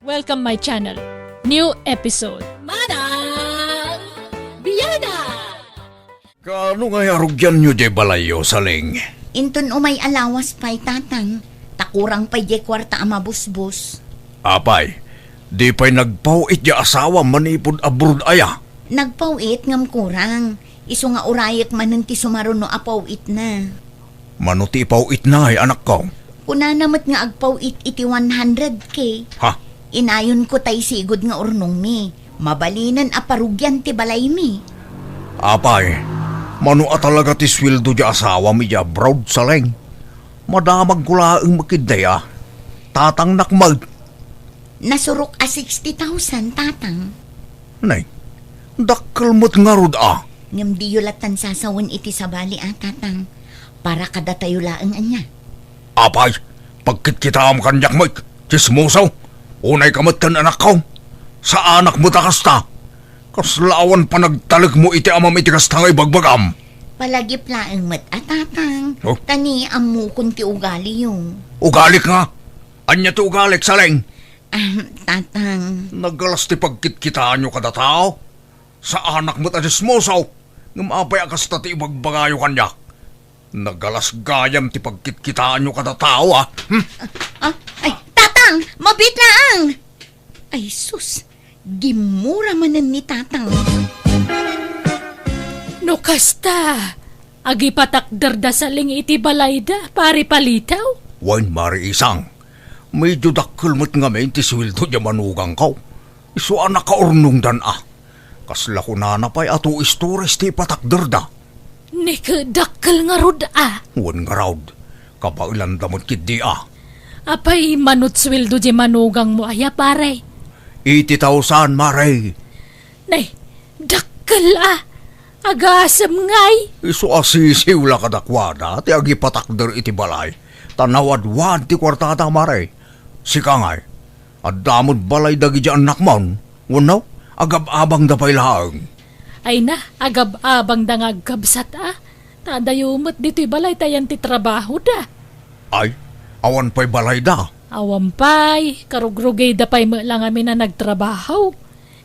Welcome my channel. New episode. Manang Biyada! Kaano nga yarugyan nyo di balayo, Saling? Inton umay alawas pa'y tatang, takurang pa'y di kwarta ama busbus. Apay, di pa'y nagpawit ya asawa manipod abroad aya. Nagpawit ngam kurang, iso nga urayak manan ti sumaron no apawit na. Manuti pawit na ay anak ko. Kuna namat nga agpawit iti 100K. Ha? Inayon ko tay sigod nga urnong mi, mabalinan aparugyan ti balay mi. Apay, manu talaga ti sweldo di asawa mi ya abroad, Saling. Madamag kulaang makidaya. Tatang nakmag. Nasurok a 60,000 tatang. Nay, dakkel mo't nga rod Ngam di yulatan sasawan iti sabali tatang, para kada tayo laang anya. Apay, pagkit kita am kanyak mo, chismosaw. Unay kamat kan anak ko. Sa anak mo takasta. Kaslawan pa nagtalag mo iti amam iti kastangay bagbagam. Palagip laang mat tatang, Oh? tani amu kunti ugali yung. Ugalik nga. Anya ti ugalik, Saling. Tatang, Nagalas ti pagkitkitaan nyo kada tao. Sa anak mo't adismosaw. Ngumapay akasta ti ibagbagayo kanya. Nagalas gayam ti pagkitkitaan nyo kada tao, ay, tatang, mabit laang! Ay, sus, gimura manan ni tatang. No kasta. Agi patakder da saling iti balayda, pari palitaw. Wan mari isang. Medyo dakkel mo't nga men ti sweldo di manugang ko. Iso anak ka urnong dan Kasla ko nanapay ato istores ti patakderda. Nikadakkel nga rod Wan nga raud. Kapailan damot kid Apay manut sweldo di manugang mo aya pare. 80,000 maray. Nay, dakkel Agasam ngay. Iso asisiw la kadakwada ti agi patakder iti balay. Tanawad-wad ti kwartada maray. Sika ngay. Adamod balay dagi di anak mon. Wano? Agab-abang dapay laang. Ay na, agab-abang da nga agkabsat Tadayumot dito'y balay tayan ti trabaho da. Ay, awan pa'y balay da. Awampay, karugrugay dapay mo lang amin na nagtrabaho.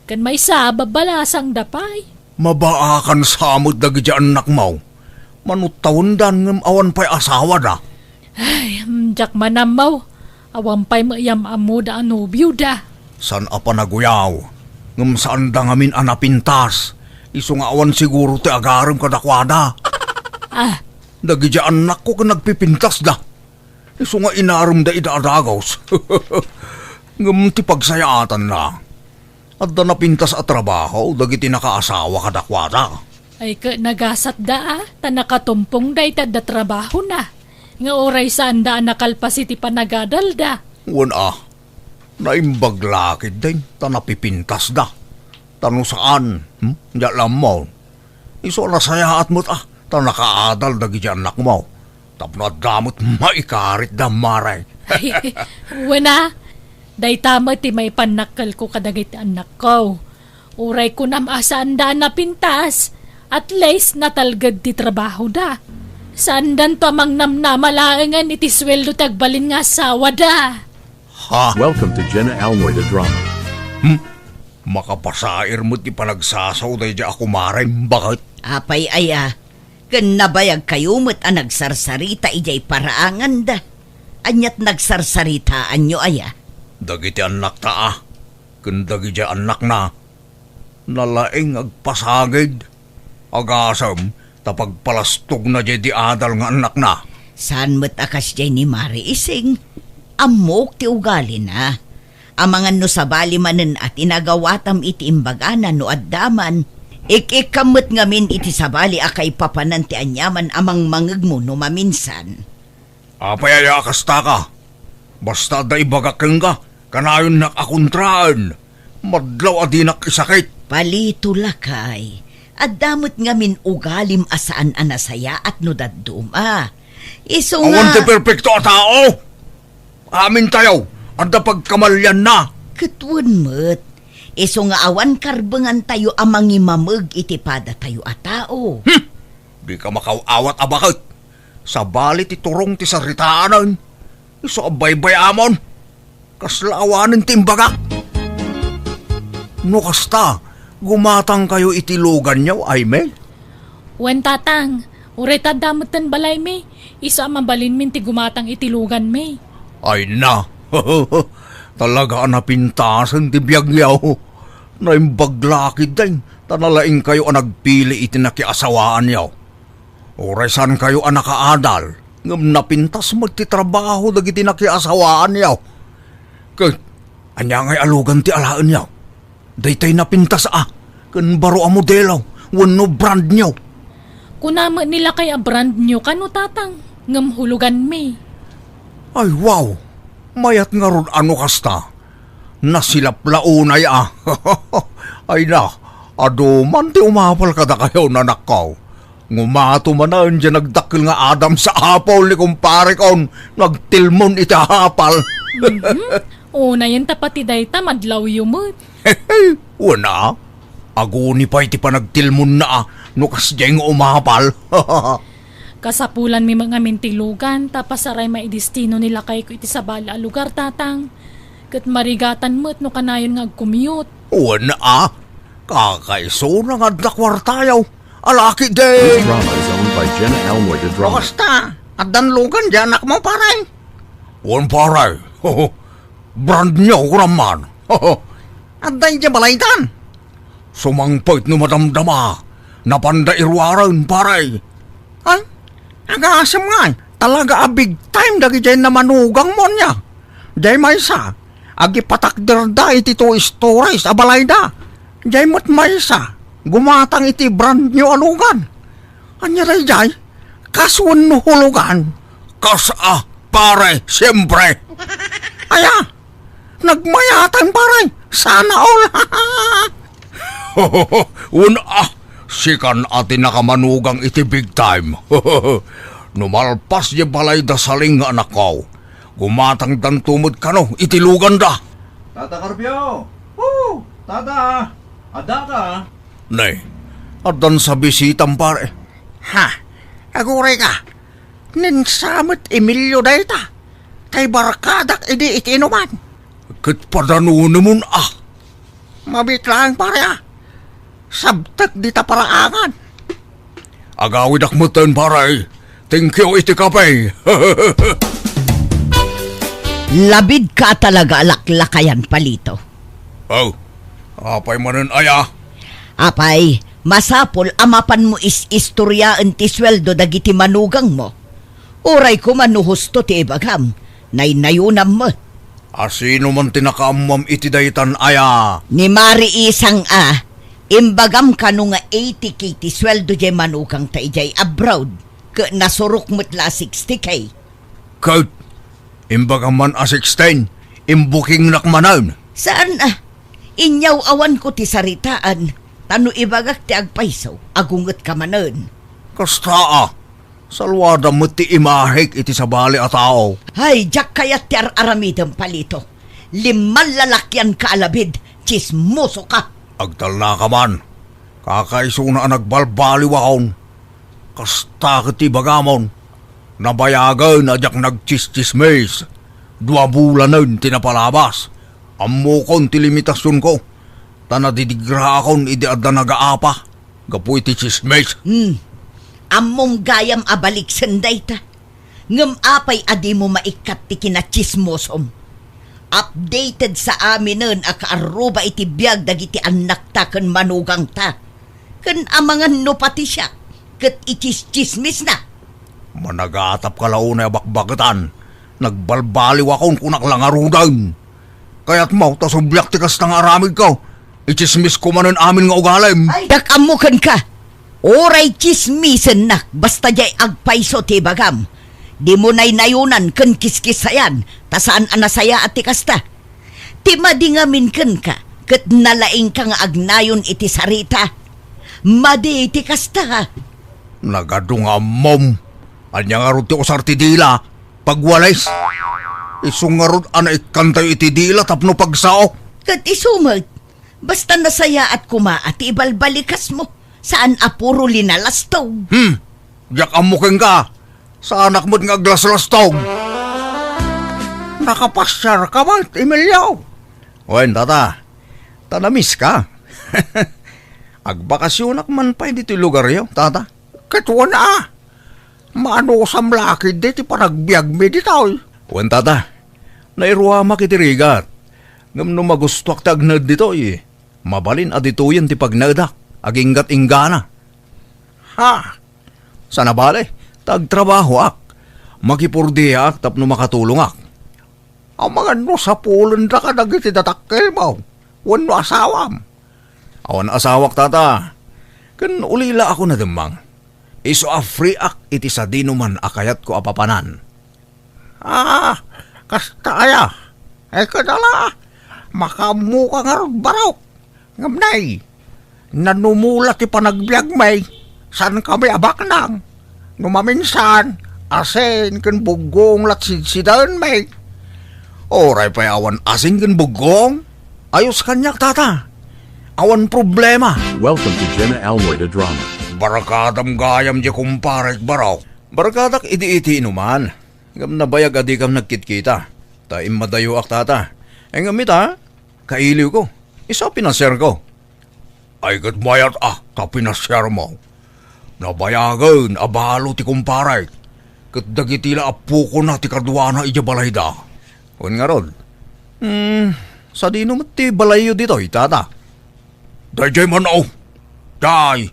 Kan may sabab balasang dapay. Mabaakan samot dagi di anak mo. Manutawon dan ng awan pa'y asawa da. Ay, jak manamaw. Awampay mo yam amo da anubyo da. San apa naguyaw? Ngam saan da ngamin anapintas. Iso nga awan siguro ti agaram kadakwada. Dagi di anak ko ka nagpipintas da. Iso nga inaram da idaadagaws. Ngam ti pagsayaatan na. At da napintas at trabaho, dagi ti nakaasawa kadakwada. Ay ka nagasat da tanakatumpong da itad da trabaho na. Nga oray saan da nakalpas iti panagadal da. Wan naimbag lakid din, tanapipintas da. Tano saan, Diyan lang mo. Iso nasayaat mo't tanakaadal dagi di anak mo. Tapno at damot maikarit da maray. Wana, day tama ti may panakal ko kadagit anak ko. Uray ko nam asaan da na pintas. At least natalgad ti trabaho da. Saan dan to amang namnamalaangan iti sweldo tagbalin nga asawa da. Ha? Welcome to Jenna Almoida Drama. Makapasair mo't ipanagsasaw day di ako maray. Bakit? Apay aya, kan nabayag kayo mo't nagsarsarita ijay paraangan da. Anyat nagsarsaritaan nyo aya. Dagiti anak ta Kun dagiti anak na. Nalaing agpasagid. Agasam, tapagpalastog na di adal nga anak na. Saan mo't akas jay ni Mari Ising? Amok ti ugali na. Amangan no sabali manen at inagawatam iti imbaganan no addaman. Ikikamot ngamin iti sabali akay papanan ti anyaman amang mangeg mo no maminsan. Apay kasta ka. Basta da ibagakeng ka. Kanayon nakakontraan. Madlaw adinak isakit. Palito lakay. Addamot ngamin ugalim asaan anasaya at no dadduma. Iso nga... Awan ti perfecto a tao. Amin tayo. Adda pagkamalyan na. Katwan mo't. Iso nga awan karbangan tayo amang imamag iti pada tayo a tao. Di ka makawawat abakit. Sa balit iturong ti saritaanan. Iso abaybay amon. Kaslawanan timbaga. No kasta, gumatang kayo itilugan niyo, ay me? Wen tatang, uray tadamutan balay me. Isa mabalin min ti gumatang itilugan me. Ay na, talaga napintasan ti biyag niyaw. Naimbaglakid din, tanalaing kayo ang nagpili itinakiasawaan niyaw. Oray san kayo ang nakaadal, ngam napintas magtitrabaho dagiti nakiasawaan niyaw. Kaya, anya ngay alugan ti alaan niyaw. Daytay napintas kan baro a modelo, wano brand niyaw. Kunama nila kay a brand nyo kano tatang, ngam hulugan me. Ay wow, mayat nga ron ano kasta. Nasilap launay Ay na, aduman ti umapal kada kayo nanakaw. Ngumato man na dyan nagdakil nga Adam sa apol ni kumpare kon. Nagtilmon itahapal. Una yan tapati dayta madlaw yumot. Wala, aguni pa iti pa nagtilmon na nukas dyan umapal. Kasapulan mi mga mintilugan tapas aray maidistino nila kay ko iti sa bala lugar tatang. Kat marigatan mo't no kanayon nga agkumiyot. Wala, kakaiso na nga dakwartayaw. Alaki This din. drama is owned by Jenna Elmore the drama. Basta, at danlugan dyan mo paray. Wan paray, brand niyo raman. At dan dyan balaytan. Sumangpait no madamdama, napanda irwaran paray. Ay, agasam nga, talaga a big time dagi dyan na manugang mo niya. Dyan may sa, agi patakder da iti to stories abalay da. Dyan mo't may sa, gumatang iti brand nyo alugan. Anya ray jay, kaswan no hulugan. Kasa, pare, siyempre. Aya, nagmayatan pare, sana all. Sikan ati nakamanugang iti big time. Numalpas di balay da saling nga anak ko. Gumatang dan tumod ka no, itilugan da. Tata Carpio! Woo! Tata! Ada ka? Nay, adan sa bisitang pare. Ha, aguray ka. Ninsamot Emilio dayta. Kay barkadak idi itinuman. Kat padanuno mo Mabitlang pare Sabtak di ta paraangan. Agawid akmutan pare. Thank you iti kapay. Labid ka talaga alaklakayan palito. Oh, apay manan aya. Apay, masapol amapan mo istoryaan ti sweldo dagiti manugang mo. Uray ko manuhusto ti ibagam, naynayunam mo. Asino man tinakaamam iti daytan aya. Ni Mari isang imbagam ka no nga 80k ti sweldo jay manugang ta ijay abroad, ka nasurok mo't la 60k. Kaut, imbaga man a 16, imbuking nakmanan. Saan Inyaw awan ko ti saritaan, tano ibagak ti agpaisaw, agungot ka manon. Kasta salwada mo ti imahik iti sabali a tao. Hay, jak kayat ti aramidang palito. 5 lalakyan ka alabid, chismoso ka. Agtal na ka man. Kakaiso na nagbalbaliw akon. Kasta kiti bagamon. Nabayagan na jak nagchis-chismes. 2 bulanan tinapalabas. Amukon ti limitasyon ko. Tanadidigra akon idi adda nagaapa. Gapu iti chismes. Among gayam abalik sanday ta. Ngam apay adi mo maikat ti kinachismosom. Updated sa amin nun akaaruba iti biyag dagiti anak ta kan manugang ta. Kan amangan no pati siya. Kat ichis-chismis na. Managatap ka launay bakbagatan. Nagbalbaliw akong kunak lang arudan. Kaya't mau ta subyak ti kastang aramid ko. Ichismis ko manan amin nga ugalim. Ay, dakamukan ka. Oray chismisen nak basta jay agpaiso ti bagam. Di mo na'y nayunan kan kiskisayan, tasaan anasaya at tikasta. Ti madingamin kan ka, kat nalaing ka nga agnayon iti sarita. Madi iti kasta. Nagadunga mom. Anya nga ron ti usar ti dila. Pagwalis. Isungarod ana ikantay iti dila tapno pagsao. Kat isumag, basta nasaya at kuma at ibalbalikas mo. Saan apuro linalastog. Yak amuking ka. Sa anak mo't nga glas-lastog. Nakapasyar ka ba, Emilio? Wen, tata. Tanamis ka. Agbakasyonak man pa dito lugar yo, tata. Katwa na. Maano ko sa mlakid dito panagbiag mi dito. Wan tata, nairuha makitirigat. Ngam no magustuak tagnad dito mabalin adituyan ti pagnadak, aginggat inggana. Ha? Sana bale, tagtrabaho ak. Makipurdi ak tapno makatulong ak. Ang mga no sa pulon na ka nagiti datakkel mo. Wano asawam. Awan asawak tata. Kan ulila ako na demang. Iso free ak iti sa dinuman akayat ko apapanan. Ah, kastaya. Kadala. Makamuka nga ron barok. Ngamnay. Nanumula ti panagbiag may. San kami abak nang. Numaminsan. Asin kan bugong latsidsidan may. Oray pa'y awan asing kan bugong. Ayos kanyak tata. Awan problema. Welcome to Jenna Almoida Drama. Barakadam gayam di kumparet barok. Barakadak iti-iti inuman. Ngam nabayag adi kam nagkitkita. Ta imadayo ak tata. Ngamit ha, kailiw ko. Isa pinasyer ko. Ay kat mayat ta pinasyer mo. Nabayagan abalo ti kumparet. Kat dagitila apu ko na ti kadwana ijabalay da. Un nga rod. Sa dino mo ti balayo dito, tata. Dayjay man o. Day.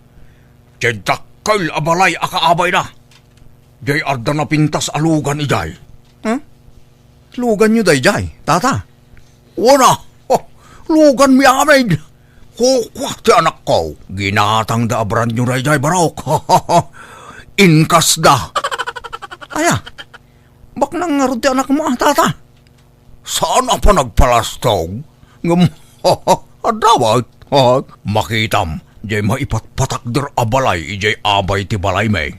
Jay dakkel abalay akaabay na. Jay arda na pintas alugan ijay. Lugan nyo dayjay, tata. Wana. Lugan mi amin. Kukwak ti anak ko. Ginatang da abran nyo dayjay barok. Inkas da. Aya, bak nang nga rod ti anak mo, tata. Saan pa nagpalastog? Ngam, adawat, makitam, jay maipatpatakder abalay, jay abay ti balay may.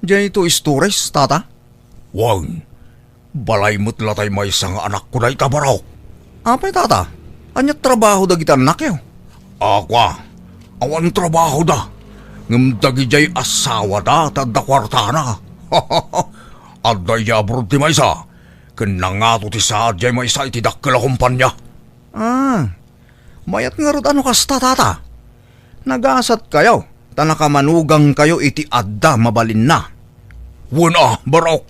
Jay ito istores, tata. Wang, balay mo't latay may isang anak ko na itabarok. Apay, tata, anyat trabaho da kita anak yo. Akwa, awan trabaho da. Ngam dagi jay asawa da, tadda kwartana. Aday yabrod ti may isa. Kanangato ti saad jay may isa iti dakkel a kumpanya. Mayat nga rod ano kasta, tata. Nagasat kayo, tanakamanugang kayo iti adda mabalin na. Wala, barok.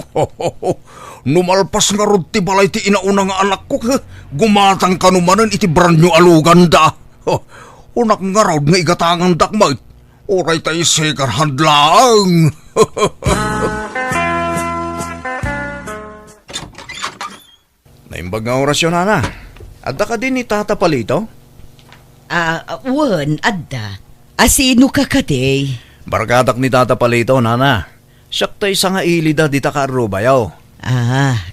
Numalpas nga rod ti balay ti inauna nga anak ko. Gumatang kanumanan iti branyo alugan da. Unak nga rod nga igatangang dakmay. Oray tayo second hand lang. Naimbag nga orasyon, Nana. Adda ka din ni Tata Palito? Wan, adda. Asino ka kaday? Barkadak ni Tata Palito, Nana. Siyak tayo sa nga ilida di ta karubayaw.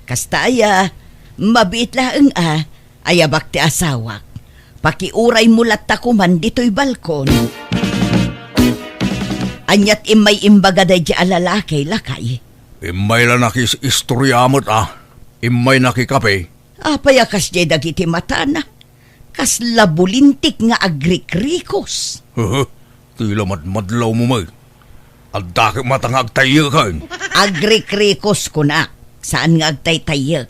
Kastaya. Mabit laeng ayabak ti asawak. Pakiuray mulat ta kuman dito'y balkon. Anyat imay imbagaday di alalakay lakay. Imay lang nakis istoryamot Imay nakikape. Payakas di dagiti matana. Kas labulintik nga agrikrikos. Tila madlaw mo may. At daki matang agtayakan. Agrikrikos ko na. Saan nga agtaytayak?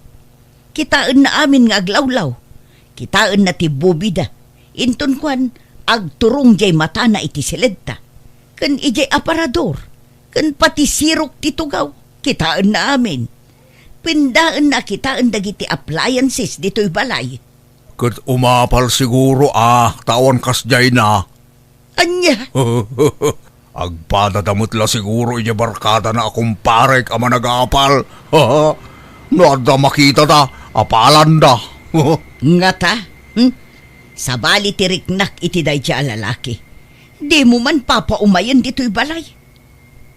Kitaan na amin nga aglawlaw. Kitaan na ti bubida. Inton kwan, agturong jay matana iti silenta. Kan ijay aparador. Kan pati sirok ti tugaw. Kitaan na amin. Pindaan na kitaan dagiti appliances dito'y balay. Kat umapal siguro tawan kasjay na. Anya? Agpadadamot la siguro iya barkada na akong parek ama nag-aapal. Nada makita da, apalan da. Nga ta? Sabali tiriknak iti day siya lalaki. Di mo man papaumayan dito'y balay.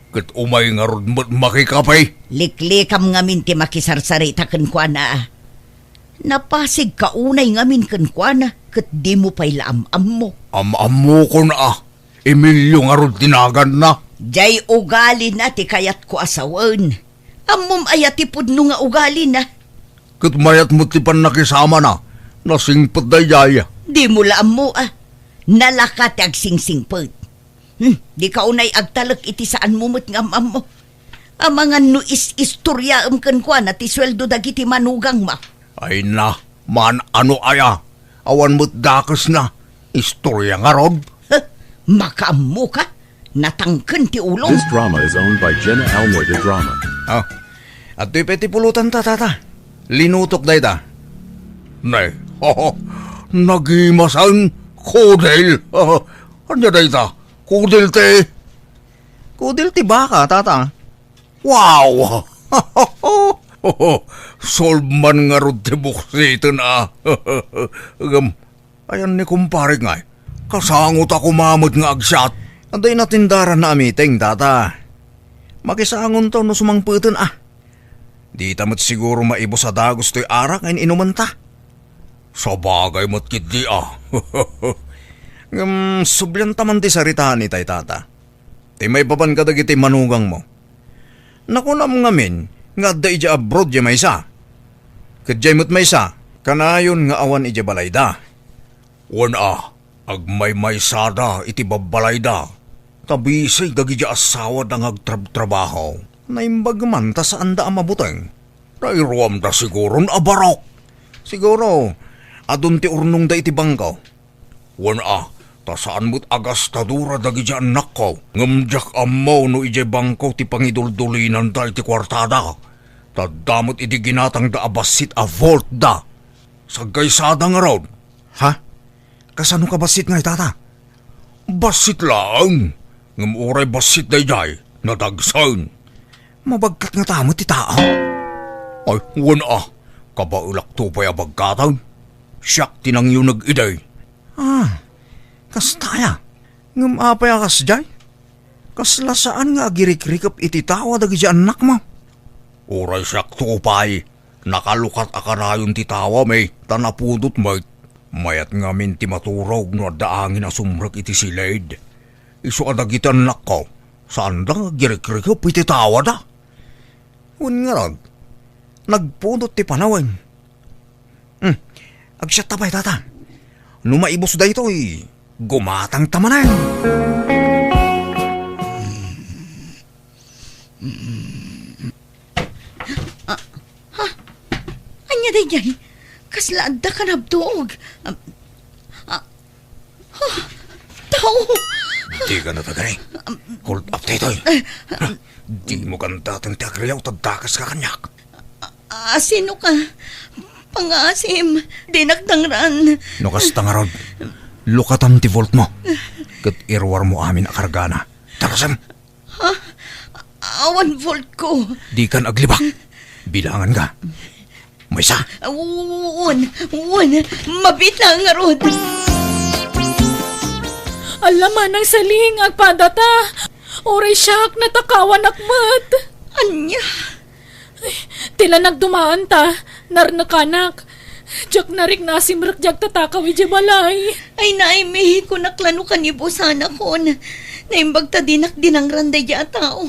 Kat umay nga rod makikapay. Liklikam ngamin ti makisarsarita kan kwa na. Napasig kaunay ngamin kan kwa na kat di mo pa'y laam-am mo. Am-am mo ko na Emilio nga rod tinagan na. Jay ugali na ti kayat ko asawan. Amom ayati pudno nga ugali na. Kat mayat mo ti pan nakisama na. Nasingpot da yaya. Di mo laam mo Nalakat ag sing-singpot. Di ka unay agtalak iti saan mumot ng amam mo. Amangan no istorya kan kwa na ti sweldo dagiti manugang ma. Ay na, man ano aya. Awan mo't dakas na. Istorya nga rod. Makaammo ka? Natangken ti ulong. This drama is owned by Jenna Elmore the Drama. Ah, at di peti pulutan ta, tata. Linutok day ta. Nay, nagimasan kudel. Anya day ta? Kudel te. Kudel ti baka, tata. Wow! Solve man nga rod ti buksito na. Ayan ni kumpare nga. Kasangot ako mamot nga agsyat. Anday natindaran na amiteng, tata. Makisangon to no sumangputan Di tamot siguro maibo sa dagos to'y arak ngayon inuman ta. Sa bagay mo't kiti Sublan taman ti saritahan ni tay, tata. Ti may baban ka dagiti manugang mo. Nakunam ngamin, nga da ija abroad ya maysa. Kadjay mo't maysa, kanayon nga awan ija balayda. Wana, agmay maysada iti babalayda. Tabisay dagiti asawa dang agtrab-trabaho. Naimbag man ta saan da amabuteng. Nairuam da siguro na barok. Siguro, adun ti urnong da iti bangkaw. Wana, ta saan mo't agastadura dagiti anak ko. Ngamjak amaw no iti bangkaw ti pangiduldulinan da iti kwartada. Tadamot iti ginatang da abasit a vault da. Sagkaysada nga raw. Ha? Kasano ka basit nga tata? Basit lang. Ngam oray basit day nadagsan. Mabagkat nga tamo ti tao. Ay, wana kabaulak to pa'y abagkatan. Siyak tinang yun nag-iday. Kastaya. Ngam apay akas day. Kaslasaan nga agirik-rikap iti tawa dagi anak mo. Oray siyak to pa'y. Nakalukat akarayon ti tawa may tanapudot may. Mayat ngamin ti maturog no daangin na sumrak iti silaid. Isu adagitan nak ko. Saan da nga girik-rikap iti tawa da? Un nga rag. Nagpudot ti panawan. Agsyat tabay tata. Numaibos da ito'y gumatang tamanan. Anya day jay? Kaslaad da ka nabdoog. Tao! Di ka na tagay. Hold up tayo. Di mo kanta tang tiagriyaw tagdakas ka kanyak. Sino ka? Pangasim. Dinagdangran. Nukas tangarod. Lukatam ti volt mo. Kat irwar mo amin akargana. Tarasam. Awan volt ko. Di kan aglibak. Bilangan ka. May isa. Uwan. Mabitla nga rod. Alaman ng saling agpadata. Oray siyak natakawan akmat. Anya? Tila nagdumaan ta. Narnakanak. Diyak narik nasimrak diyak tatakaw iji balay. Ay naimihi ko naklano kanibo sana kon. Naimbag ta dinak dinangran da dya tao.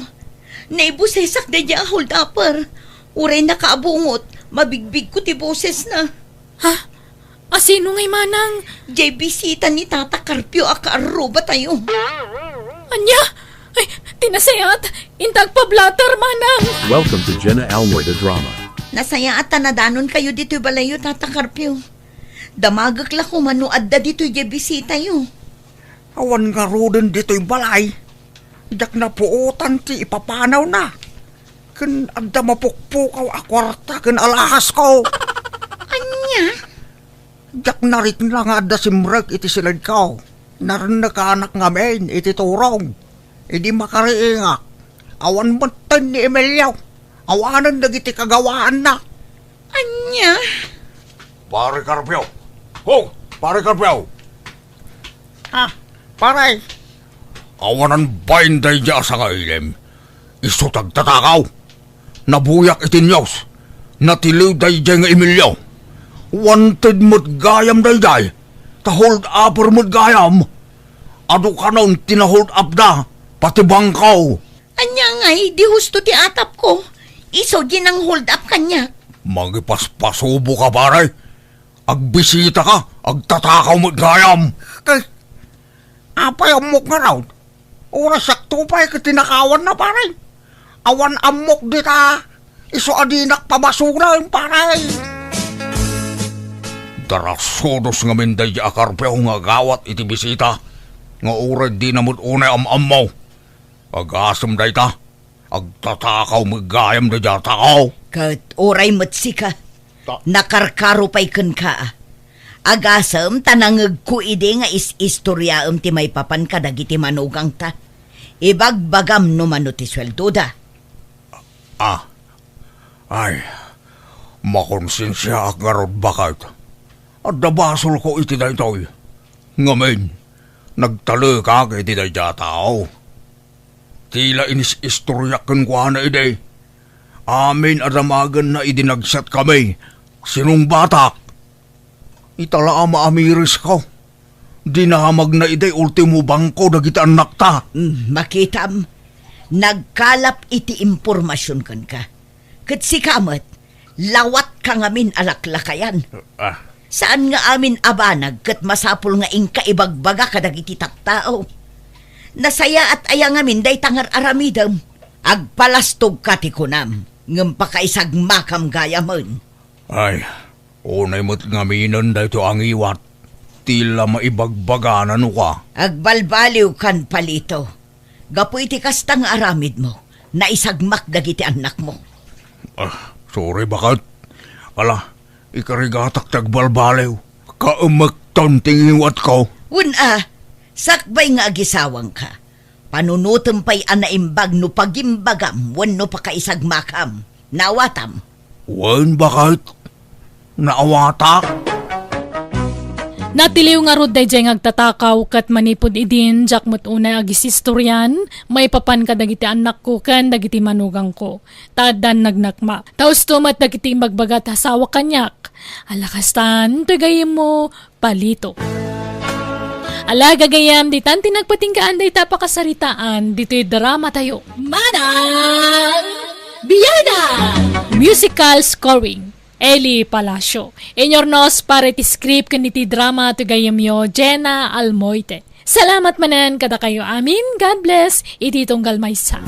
Naibusesak da dya hold upper. Uray nakaabungot. Mabigbig ko ti boses na. Ha? Asino ngay manang? Jay bisita ni Tata Carpio akaruba tayo. Anya? Ay, tinasayat. Intag pa blatter manang. Welcome to Jenna Elmore the Drama. Nasaya at tanadanon kayo dito balayo, Tata Carpio. Damagak la ko manuad da dito jay bisita yo. Awan nga roden dito'y balay. Dak na puutan ti ipapanaw na. Kan adda mapukpukaw akwarta kan alahas ko. Anya? Dak narit na nga adda simrag iti silad ko. Naran na kaanak nga men iti turong. Idi makariingak. Awan matan ni Emilio. Awanan dagiti kagawaan na. Anya? Pare Carpio. Pare Carpio. Pare. Awanan bainday dya sa kailem. Isutag tatakaw. Nabuyak itinyos. Natiliw day dya nga Emilio. Wanted mo't gayam day day. Ta-hold upper mo't gayam. Ado ka naun tina-hold up da. Pati bangkaw. Anya ngay, di husto ti atap ko. Iso din ang hold up kanya. Magipaspasubo ka pare. Agbisita ka. Agtatakaw mo't gayam. Kay, apay amok nga raw. Oras sakto pa'y katinakawan na pare. Awan amok dita. Iso adinak pabasura yung pare. Tarasudos nga minday di akarpeo nga gawat iti bisita. Nga uray di namot unay am-amaw. Agasam day ta. Agtatakaw magayam da dya takaw. Kat oray matsika. Nakarkaro pa'y kan ka. Agasam tanangag ko ide nga istoryaam ti may papan ka dagiti manugang ta. Ibagbagam no mano ti sweldo da. Ay, makonsensya ak nga rod bakit. At nabasol ko iti na ito'y. Ngamin, nagtalo ka iti na dya tao. Tila inis istoryakan ko na ide. Amin adamagan na idinagsat kami. Sinong batak? Itala maamiris ko. Dinahamag na ide ultimo bangko dagiti anak ta. Makitam, nagkalap iti impormasyon kan ka. Kat si kamat, lawat ka ngamin alaklakayan. Saan nga amin abanag kat masapul nga ingka ibagbaga kadagiti taktao. Nasaya at aya ngamin day tangar aramidam. Agpalastog katikunam, ngam pakaisag makam gayamon. Ay, unay mo't ngaminan da ito ang iwat. Tila maibagbaganan ka. Agbalbaliw kan palito. Gapu iti kastang aramid mo, na isagmak dagiti anak mo. Sorry bakit? Ala, ikarigatak tagbalbaliw. Kaumagton tingiwat ko. Sakbay nga agisawang ka. Panunutom pa'y anaimbag no pagimbagam, wano pakaisagmakam. Nawatam. Wan bakit? Naawatak? Natiliw nga rod dayjay ngagtatakaw kat manipod idin jak mo't unay agisistoryan, may papan ka dagiti anak ko kan dagiti manugang ko. Tadan nagnakma. Taos tumat dagiti magbagat hasawa kanyak. Alakastan, tagayin mo, palito. Ala gagayam, ditan tinagpatingkaan day tapakasaritaan, dito'y drama tayo. Manang Biyada! Musical scoring. Eli Palacio. Inyornos para iti script kaniti drama to gayamyo Jenna Almoite. Salamat manan kada kayo amin. God bless. Iti tunggal maysa.